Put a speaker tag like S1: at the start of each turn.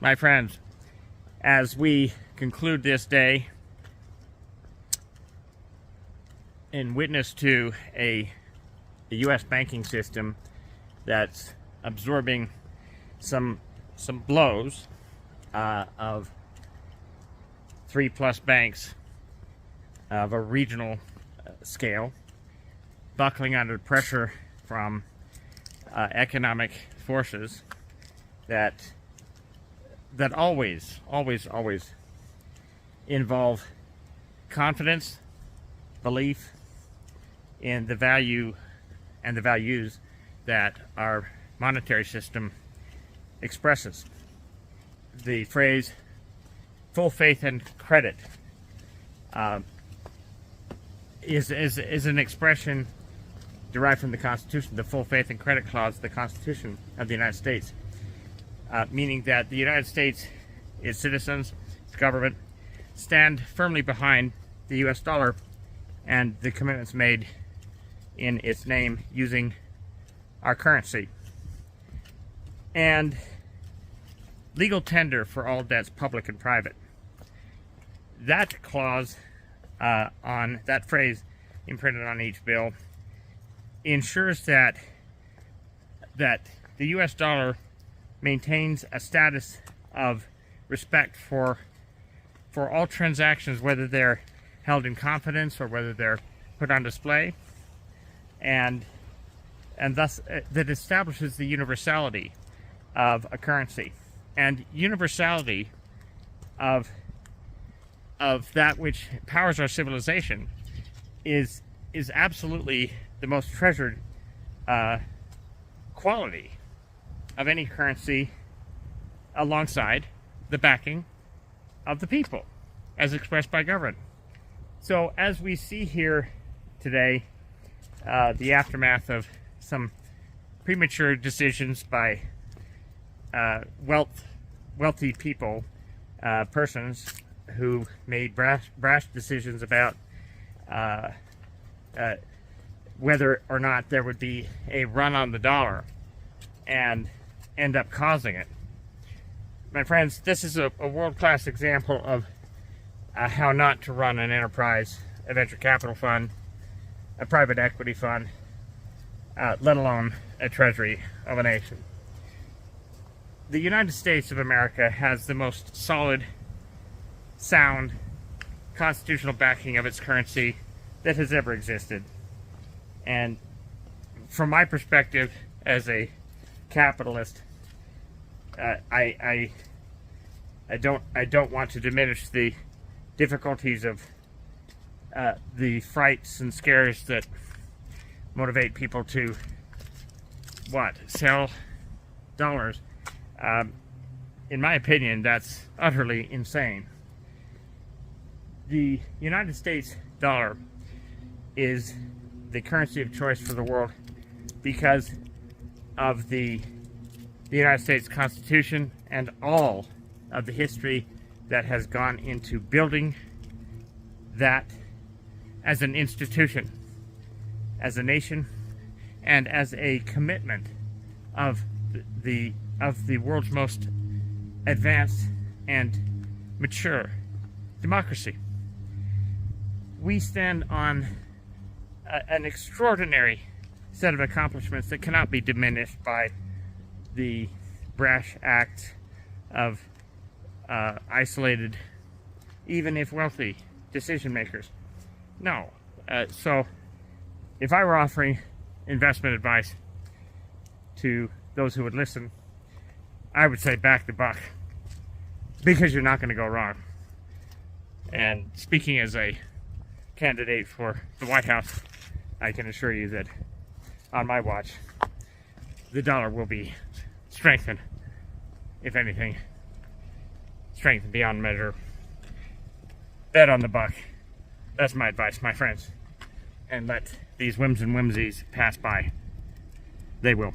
S1: My friends, as we conclude this day in witness to a U.S. banking system that's absorbing some blows of 3+ banks of a regional scale, buckling under pressure from economic forces that always involve confidence, belief in the value and the values that our monetary system expresses. The phrase full faith and credit is an expression derived from the Constitution, the full faith and credit clause of the Constitution of the United States, meaning that the United States, its citizens, its government, stand firmly behind the U.S. dollar and the commitments made in its name using our currency. And legal tender for all debts, public and private. That clause on that phrase imprinted on each bill ensures that the U.S. dollar maintains a status of respect for all transactions, whether they're held in confidence or whether they're put on display, and thus that establishes the universality of a currency and universality of that which powers our civilization is absolutely the most treasured quality of any currency, alongside the backing of the people as expressed by government. So as we see here today, the aftermath of some premature decisions by wealthy people, persons who made brash decisions about whether or not there would be a run on the dollar and end up causing it. My friends, this is a world-class example of how not to run an enterprise, a venture capital fund, a private equity fund, let alone a treasury of a nation. The United States of America has the most solid, sound, constitutional backing of its currency that has ever existed. And from my perspective as a capitalist, I don't want to diminish the difficulties of the frights and scares that motivate people to sell dollars. In my opinion, that's utterly insane. The United States dollar is the currency of choice for the world because of the United States Constitution and all of the history that has gone into building that as an institution, as a nation, and as a commitment of the world's most advanced and mature democracy. We stand on an extraordinary set of accomplishments that cannot be diminished by the brash act of isolated, even if wealthy, decision makers. No. So if I were offering investment advice to those who would listen, I would say back the buck, because you're not going to go wrong. And speaking as a candidate for the White House, I can assure you that on my watch, the dollar will be strengthened. If anything, strengthened beyond measure. Bet on the buck. That's my advice, my friends. And let these whims and whimsies pass by. They will.